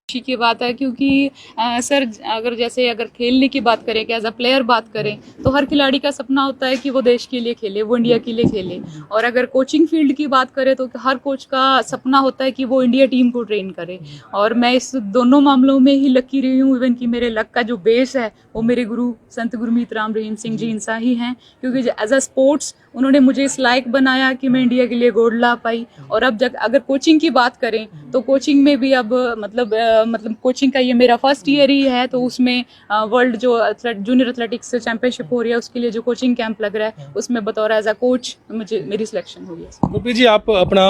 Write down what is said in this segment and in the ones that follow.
खुशी की बात है क्योंकि सर अगर खेलने की बात करें कि एज अ प्लेयर बात करें तो हर खिलाड़ी का सपना होता है कि वो देश के लिए खेले, वो इंडिया के लिए खेले। और अगर कोचिंग फील्ड की बात करें तो हर कोच का सपना होता है कि वो इंडिया टीम को ट्रेन करे। और मैं इस दोनों मामलों में ही लकी रही हूँ। इवन कि मेरे लक का जो बेस है वो मेरे गुरु संत गुरमीत राम रहीम सिंह जी इंसा ही हैं, क्योंकि एज अ स्पोर्ट्स उन्होंने मुझे इस लायक बनाया कि मैं इंडिया के लिए गोल्ड ला पाई। और अब अगर कोचिंग की बात करें तो कोचिंग में भी अब मतलब कोचिंग का ये मेरा फर्स्ट ईयर ही है, तो उसमें वर्ल्ड जो जूनियर एथलेटिक्स चैंपियनशिप हो रही है उसके लिए जो कोचिंग कैंप लग रहा है उसमें बतौर एज अ कोच मेरी सिलेक्शन हुई है। गुरप्रीत जी, आप अपना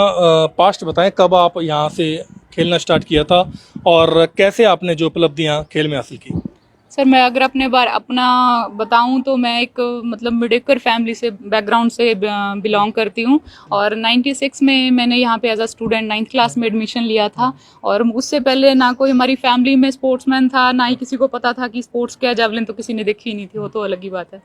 पास्ट बताएं, कब आप यहाँ से खेलना स्टार्ट किया था और कैसे आपने जो उपलब्धियाँ खेल में हासिल की? सर मैं अगर अपना बताऊं तो मैं एक मतलब मिडिकर फैमिली से बैकग्राउंड से बिलोंग करती हूं। और 96 में मैंने यहाँ पे as a student 9th class में एडमिशन लिया था। और उससे पहले ना कोई हमारी फैमिली में स्पोर्ट्समैन था, ना ही किसी को पता था कि स्पोर्ट्स क्या, जेवलिन तो किसी ने देखी ही नहीं थी, वो तो अलग ही बात है।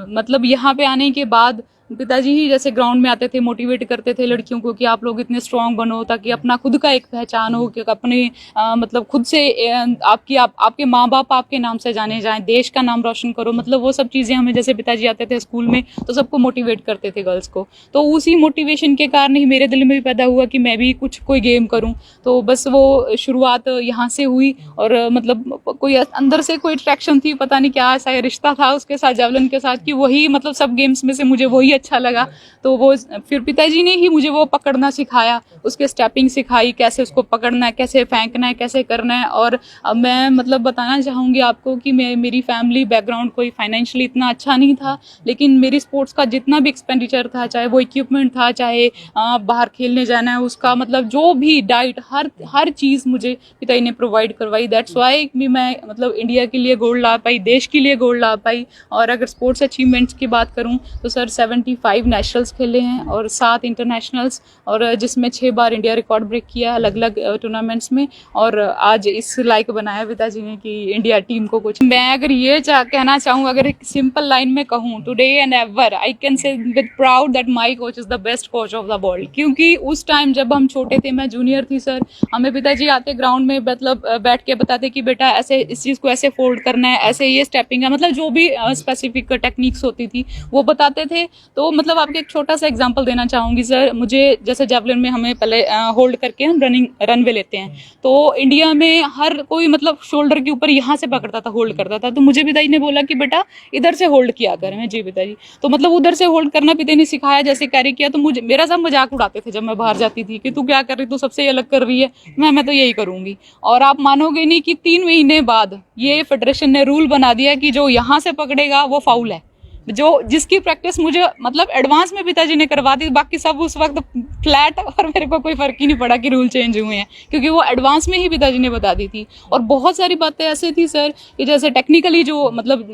मतलब यहाँ पे आने के बाद पिताजी ही जैसे ग्राउंड में आते थे, मोटिवेट करते थे लड़कियों को कि आप लोग इतने स्ट्रांग बनो ताकि अपना खुद का एक पहचान हो, कि अपने मतलब खुद से आपके माँ बाप आपके नाम से जाने जाएं, देश का नाम रोशन करो। मतलब वो सब चीज़ें हमें, जैसे पिताजी आते थे स्कूल में तो सबको मोटिवेट करते थे गर्ल्स को, तो उसी मोटिवेशन के कारण ही मेरे दिल में भी पैदा हुआ कि मैं भी कोई गेम करूँ। तो बस वो शुरुआत यहाँ से हुई। और मतलब कोई अंदर से कोई अट्रैक्शन थी, पता नहीं क्या ऐसा रिश्ता था उसके साथ, जेवलिन के साथ, कि वही मतलब सब गेम्स में से मुझे वही अच्छा लगा। तो वो फिर पिताजी ने ही मुझे वो पकड़ना सिखाया, उसके स्टेपिंग सिखाई, कैसे उसको पकड़ना है, कैसे फेंकना है, कैसे करना है। और मैं मतलब बताना चाहूँगी आपको कि मेरी फैमिली बैकग्राउंड कोई फाइनेंशियली इतना अच्छा नहीं था, लेकिन मेरी स्पोर्ट्स का जितना भी एक्सपेंडिचर था, चाहे वो इक्विपमेंट था, चाहे बाहर खेलने जाना है उसका, मतलब जो भी डाइट, हर चीज़ मुझे पिताजी ने प्रोवाइड करवाई। दैट्स वाई मैं मतलब इंडिया के लिए गोल्ड ला पाई, देश के लिए गोल्ड ला पाई। और अगर स्पोर्ट्स अचीवमेंट्स की बात करूँ तो सर 75 नेशनल्स खेले हैं और 7 इंटरनेशनल्स, और जिसमें 6 बार इंडिया रिकॉर्ड ब्रेक किया अलग अलग टूर्नामेंट्स में। और आज इस लायक बनाया पिताजी ने कि इंडिया टीम को कुछ। मैं अगर ये कहना चाहूँ, अगर एक सिंपल लाइन में कहूँ, today and ever I can say with proud that my coach is the best coach of the world. क्योंकि उस टाइम जब हम छोटे थे, मैं जूनियर थी सर, हमें पिताजी आते ग्राउंड में मतलब बैठ के बताते कि बेटा ऐसे इस चीज़ को ऐसे फोल्ड करना है, ऐसे ये स्टेपिंग है, मतलब जो भी स्पेसिफिक टेक्निक्स होती थी वो बताते थे। तो मतलब आपको एक छोटा सा एग्जांपल देना चाहूँगी सर। मुझे जैसे जेवलिन में हमें पहले होल्ड करके हम रनवे लेते हैं, तो इंडिया में हर कोई मतलब शोल्डर के ऊपर यहाँ से पकड़ता था, होल्ड करता था। तो मुझे पिताजी ने बोला कि बेटा इधर से होल्ड किया कर। मैं जी पिताजी। तो मतलब उधर से होल्ड करना पिताजी ने सिखाया, जैसे कैरी किया। तो मेरा सब मजाक उड़ाते थे जब मैं बाहर जाती थी कि तू क्या कर रही, तू सबसे अलग कर रही है। मैं तो यही करूंगी। और आप मानोगे नहीं कि 3 महीने बाद ये फेडरेशन ने रूल बना दिया कि जो यहाँ से पकड़ेगा वो फाउल है। जिसकी प्रैक्टिस मुझे मतलब एडवांस में पिताजी ने करवा दी, बाकी सब उस वक्त फ्लैट, और मेरे को कोई फर्क ही नहीं पड़ा कि रूल चेंज हुए हैं, क्योंकि वो एडवांस में ही पिताजी ने बता दी थी। और बहुत सारी बातें ऐसे थी सर कि जैसे टेक्निकली जो मतलब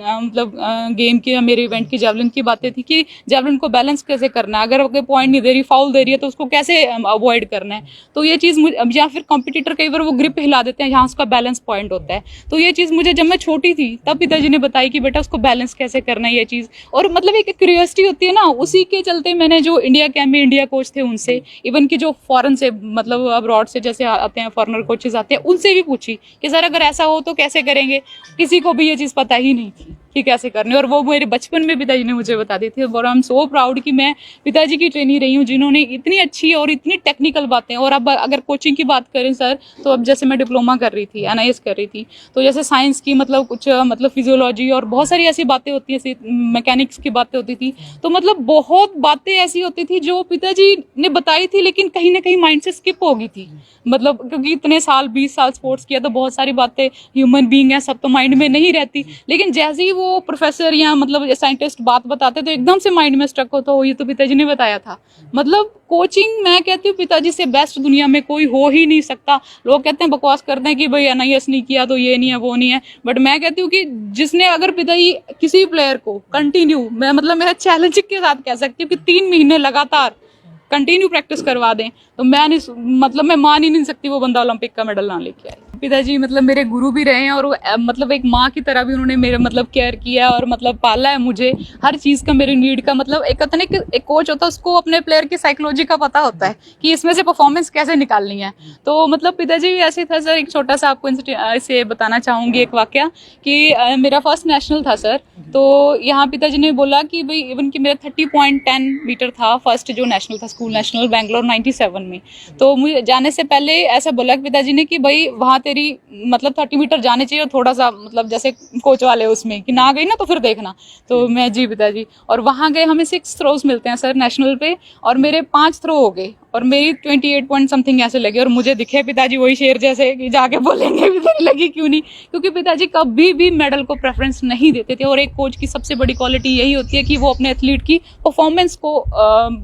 गेम की, मेरे इवेंट की जेवलिन की बातें थी कि जेवलिन को बैलेंस कैसे करना है, अगर कोई पॉइंट नहीं दे रही, फाउल दे रही है, तो उसको कैसे अवॉइड करना है। तो ये चीज़ या फिर कॉम्पिटिटर कई बार वो ग्रिप हिला देते हैं, यहाँ उसका बैलेंस पॉइंट होता है। तो ये चीज़ मुझे जब मैं छोटी थी तब पिताजी ने बताई कि बेटा उसको बैलेंस कैसे करना है, ये चीज़। और मतलब एक क्यूरियोसिटी होती है ना, उसी के चलते मैंने जो इंडिया कैंप में इंडिया कोच थे उनसे, इवन कि जो फॉरेन से मतलब अब्रॉड से जैसे आते हैं, फॉरेनर कोचेज आते हैं, उनसे भी पूछी कि सर अगर ऐसा हो तो कैसे करेंगे। किसी को भी ये चीज़ पता ही नहीं थी कि कैसे करने, और वो मेरे बचपन में पिताजी ने मुझे बता दी थी। और आई एम सो प्राउड कि मैं पिताजी की ट्रेनी रही हूँ जिन्होंने इतनी अच्छी और इतनी टेक्निकल बातें। और अब अगर कोचिंग की बात करें सर, तो अब जैसे मैं डिप्लोमा कर रही थी, NIS कर रही थी, तो जैसे साइंस की मतलब कुछ मतलब फिजियोलॉजी और बहुत सारी ऐसी बातें होती हैं, मैकेनिक्स की बातें होती थी। तो मतलब बहुत बातें ऐसी होती थी जो पिताजी ने बताई थी, लेकिन कहीं ना कहीं माइंड से स्किप हो गई थी। मतलब क्योंकि इतने साल 20 साल स्पोर्ट्स किया, तो बहुत सारी बातें, ह्यूमन बीइंग है, सब तो माइंड में नहीं रहती। लेकिन जैसे ही वो प्रोफेसर या मतलब साइंटिस्ट बात बताते तो एकदम से माइंड में स्ट्रक होता, हो ये तो पिताजी ने बताया था। मतलब कोचिंग मैं कहती हूँ पिताजी से बेस्ट दुनिया में कोई हो ही नहीं सकता। लोग कहते हैं, बकवास करते हैं कि भाई NIS नहीं किया तो ये नहीं है वो नहीं है, बट मैं कहती हूँ कि जिसने अगर पिताजी किसी प्लेयर को कंटिन्यू, मैं मतलब मेरा चैलेंज के साथ कह सकती हूँ कि 3 महीने लगातार कंटिन्यू प्रैक्टिस करवा दें, तो मैं मान ही नहीं सकती वो बंदा ओलंपिक का मेडल ना लेके आए। पिताजी मतलब मेरे गुरु भी रहे हैं और वो मतलब एक माँ की तरह भी उन्होंने मेरे मतलब केयर किया और मतलब पाला है मुझे हर चीज़ का, मेरे नीड का। मतलब एक होता नहीं कि एक कोच होता है उसको अपने प्लेयर की साइकोलॉजी का पता होता है कि इसमें से परफॉर्मेंस कैसे निकालनी है। तो मतलब पिताजी भी ऐसे था सर। एक छोटा सा आपको इसे बताना चाहूँगी एक वाक्य कि मेरा फर्स्ट नेशनल था सर। तो यहाँ पिताजी ने बोला कि भाई इवन कि मेरा 30.10 मीटर था फर्स्ट जो नेशनल था, स्कूल नेशनल बैंगलोर 97 में। तो मुझे जाने से पहले ऐसा बोला कि पिताजी ने कि भाई वहाँ तेरी मतलब 30 मीटर जाने चाहिए और थोड़ा सा मतलब जैसे कोच वाले उसमें कि ना गई ना तो फिर देखना। तो मैं जी पिताजी, और वहाँ गए हमें 6 थ्रोज मिलते हैं सर नेशनल पे, और मेरे 5 थ्रो हो गए और मेरी 28 पॉइंट समथिंग ऐसे लगे। और मुझे दिखे पिताजी वही शेर जैसे कि जाके बोलेंगे भी तेरी लगी क्यों नहीं, क्योंकि पिताजी कभी भी मेडल को प्रेफरेंस नहीं देते थे। और एक कोच की सबसे बड़ी क्वालिटी यही होती है कि वो अपने एथलीट की परफॉर्मेंस को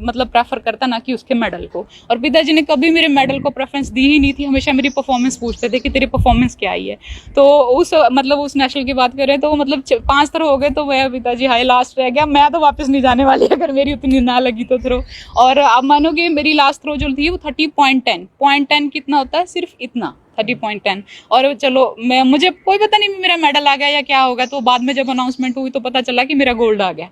मतलब प्रेफर करता, ना कि उसके मेडल को। और पिताजी ने कभी मेरे मेडल को प्रेफरेंस दी ही नहीं थी, हमेशा मेरी परफॉर्मेंस पूछते थे कि तेरी परफॉर्मेंस क्या आई है। तो उस मतलब उस नेशनल की बात करें तो मतलब 5 थ्रो हो गए तो वह पिताजी हाई लास्ट रह गया। मैं तो वापस नहीं जाने वाली अगर मेरी उतनी ना लगी तो थ्रो। और आप मानोगे मेरी लास्ट थ्रो जो थी वो 30.10 कितना होता है, सिर्फ इतना 30.10। और चलो मैं मुझे कोई पता नहीं मेरा मेडल आ गया या क्या होगा, तो बाद में जब अनाउंसमेंट हुई तो पता चला कि मेरा गोल्ड आ गया।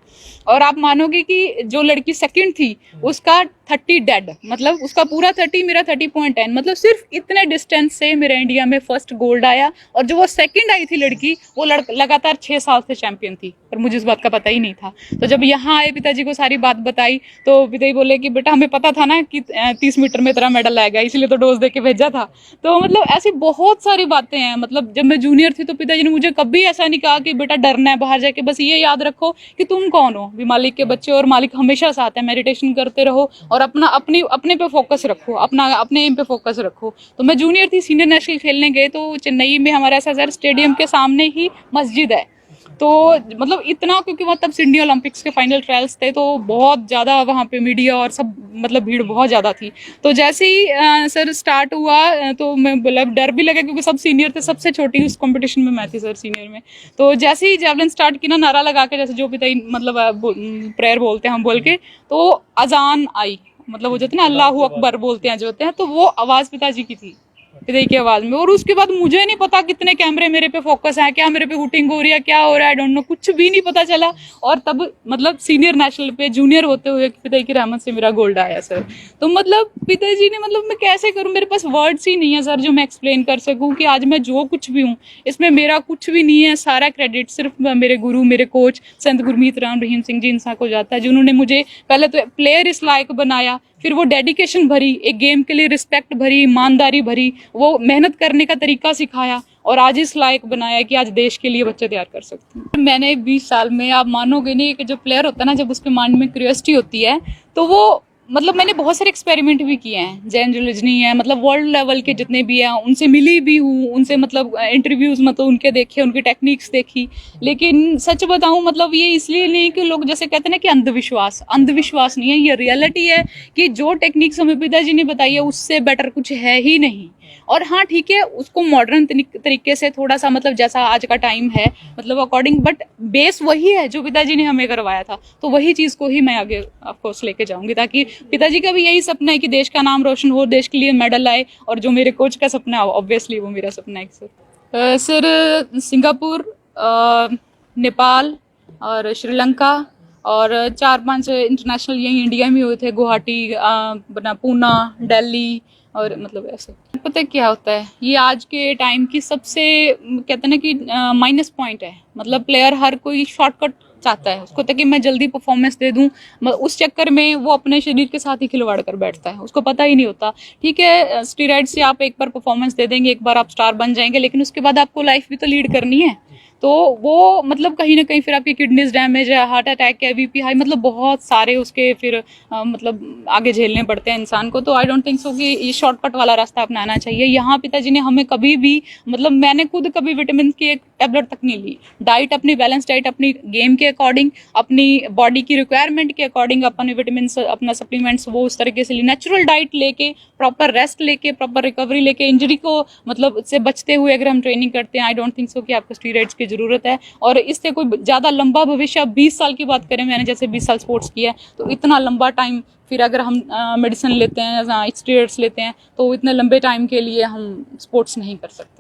और आप मानोगे कि जो लड़की सेकंड थी उसका 30 डेड, मतलब उसका पूरा 30, मेरा 30.10, मतलब सिर्फ इतने डिस्टेंस से मेरे इंडिया में फर्स्ट गोल्ड आया। और जो वो सेकंड आई थी लड़की वो लगातार 6 साल से चैंपियन थी, पर मुझे इस बात का पता ही नहीं था। तो जब यहाँ आए पिताजी को सारी बात बताई तो पिताजी बोले कि बेटा हमें पता था ना कि 30 मीटर में तेरा मेडल आएगा, इसलिए तो डोज दे के भेजा था। तो मतलब ऐसी बहुत सारी बातें हैं। मतलब जब मैं जूनियर थी तो पिताजी ने मुझे कभी ऐसा नहीं कहा कि बेटा डरना है बाहर जाके, बस ये याद रखो कि तुम कौन हो, भी मालिक के बच्चे, और मालिक हमेशा साथ है, मेडिटेशन करते रहो और अपने पे फोकस रखो, अपने एम पे फोकस रखो। तो मैं जूनियर थी, सीनियर नेशनल खेलने गए तो चेन्नई में हमारा SSR स्टेडियम के सामने ही मस्जिद है। तो मतलब इतना, क्योंकि वहाँ तब सिडनी ओलंपिक्स के फाइनल ट्रायल्स थे तो बहुत ज़्यादा वहाँ पे मीडिया और सब मतलब भीड़ बहुत ज़्यादा थी। तो जैसे ही सर स्टार्ट हुआ तो मैं बोला, डर भी लगा क्योंकि सब सीनियर थे, सबसे छोटी उस कंपटीशन में मैं थी सर सीनियर में। तो जैसे ही जेवलिन स्टार्ट की ना, नारा लगा के जैसे जो भी मतलब प्रेयर बोलते हैं हम बोल के, तो अजान आई, मतलब वो जो होते हैं ना अल्लाह अकबर बोलते हैं जो होते हैं, तो वो आवाज़ पिताजी की थी, पिताजी की आवाज में। और उसके बाद मुझे नहीं पता कितने कैमरे मेरे पे फोकस है, क्या मेरे पे हुटिंग हो रही है, क्या हो रहा है, आई डोंट नो, कुछ भी नहीं पता चला। और तब मतलब सीनियर नेशनल पे जूनियर होते हुए पिताजी की रहमत से मेरा गोल्ड आया सर। तो मतलब पिताजी ने, मतलब मैं कैसे करूं, मेरे पास वर्ड्स ही नहीं है सर जो मैं एक्सप्लेन कर सकूं कि आज मैं जो कुछ भी हूँ इसमें मेरा कुछ भी नहीं है। सारा क्रेडिट सिर्फ मेरे गुरु, मेरे कोच संत गुरमीत राम रहीम सिंह जी इंसान को जाता है, जिन्होंने मुझे पहले तो प्लेयर इस लायक बनाया, फिर वो डेडिकेशन भरी, एक गेम के लिए रिस्पेक्ट भरी, ईमानदारी भरी, वो मेहनत करने का तरीका सिखाया और आज इस लायक बनाया कि आज देश के लिए बच्चे तैयार कर सकते हैं। मैंने 20 साल में, आप मानोगे नहीं, कि जो प्लेयर होता है ना, जब उसके माइंड में क्यूरियोसिटी होती है तो वो मतलब मैंने बहुत सारे एक्सपेरिमेंट भी किए हैं। जैन रिलिजनी है, मतलब वर्ल्ड लेवल के जितने भी हैं उनसे मिली भी हूँ, उनसे मतलब इंटरव्यूज मतलब उनके देखे, उनकी टेक्निक्स देखी। लेकिन सच बताऊँ मतलब ये इसलिए नहीं कि लोग जैसे कहते हैं ना कि अंधविश्वास नहीं है, ये रियलिटी है कि जो टेक्निक्स हमें पिताजी ने बताई है उससे बेटर कुछ है ही नहीं। और हाँ ठीक है, उसको मॉडर्न तरीके से थोड़ा सा मतलब जैसा आज का टाइम है मतलब अकॉर्डिंग, बट बेस वही है जो पिताजी ने हमें करवाया था। तो वही चीज़ को ही मैं आगे ऑफकोर्स लेके जाऊंगी, ताकि पिताजी का भी यही सपना है कि देश का नाम रोशन हो, देश के लिए मेडल आए, और जो मेरे कोच का सपना है ऑब्वियसली वो मेरा सपना है सर। सर सिंगापुर, नेपाल और श्रीलंका, और 4-5 इंटरनेशनल यही इंडिया में हुए थे, गुवाहाटी, बना पूना, दिल्ली, और मतलब ऐसे। पता है क्या होता है, ये आज के टाइम की सबसे कहते हैं ना कि माइनस पॉइंट है। मतलब प्लेयर हर कोई शॉर्टकट चाहता है, उसको तक कि मैं जल्दी परफॉर्मेंस दे दूं, उस चक्कर में वो अपने शरीर के साथ ही खिलवाड़ कर बैठता है, उसको पता ही नहीं होता। ठीक है, स्टेरॉइड से आप एक बार परफॉर्मेंस दे देंगे, एक बार आप स्टार बन जाएंगे, लेकिन उसके बाद आपको लाइफ भी तो लीड करनी है। तो वो मतलब कहीं ना कहीं फिर आपकी किडनीज डैमेज है, हार्ट अटैक है, बीपी हाई, मतलब बहुत सारे उसके फिर मतलब आगे झेलने पड़ते हैं इंसान को। तो आई डोंट थिंक सो कि ये शॉर्टकट वाला रास्ता अपनाना चाहिए। यहाँ पिताजी ने हमें कभी भी, मतलब मैंने खुद कभी विटामिन की एक टैबलेट तक नहीं ली। डाइट अपनी बैलेंस डाइट, अपनी गेम के अकॉर्डिंग, अपनी बॉडी की रिक्वायरमेंट के अकॉर्डिंग अपने विटामिन, अपना सप्लीमेंट्स वो उस तरीके से ली, नेचुरल डाइट लेके, प्रॉपर रेस्ट लेके, प्रॉपर रिकवरी लेके, इंजरी को मतलब से बचते हुए अगर हम ट्रेनिंग करते हैं, आई डोंट थिंक सो कि आपको स्टीरॉइड्स की जरूरत है। और इससे कोई ज़्यादा लंबा भविष्य, अब 20 साल की बात करें, मैंने जैसे 20 साल स्पोर्ट्स किया है, तो इतना लंबा टाइम फिर अगर हम मेडिसिन लेते हैं, स्टीरॉइड्स लेते हैं, तो इतने लंबे टाइम के लिए हम स्पोर्ट्स नहीं कर सकते।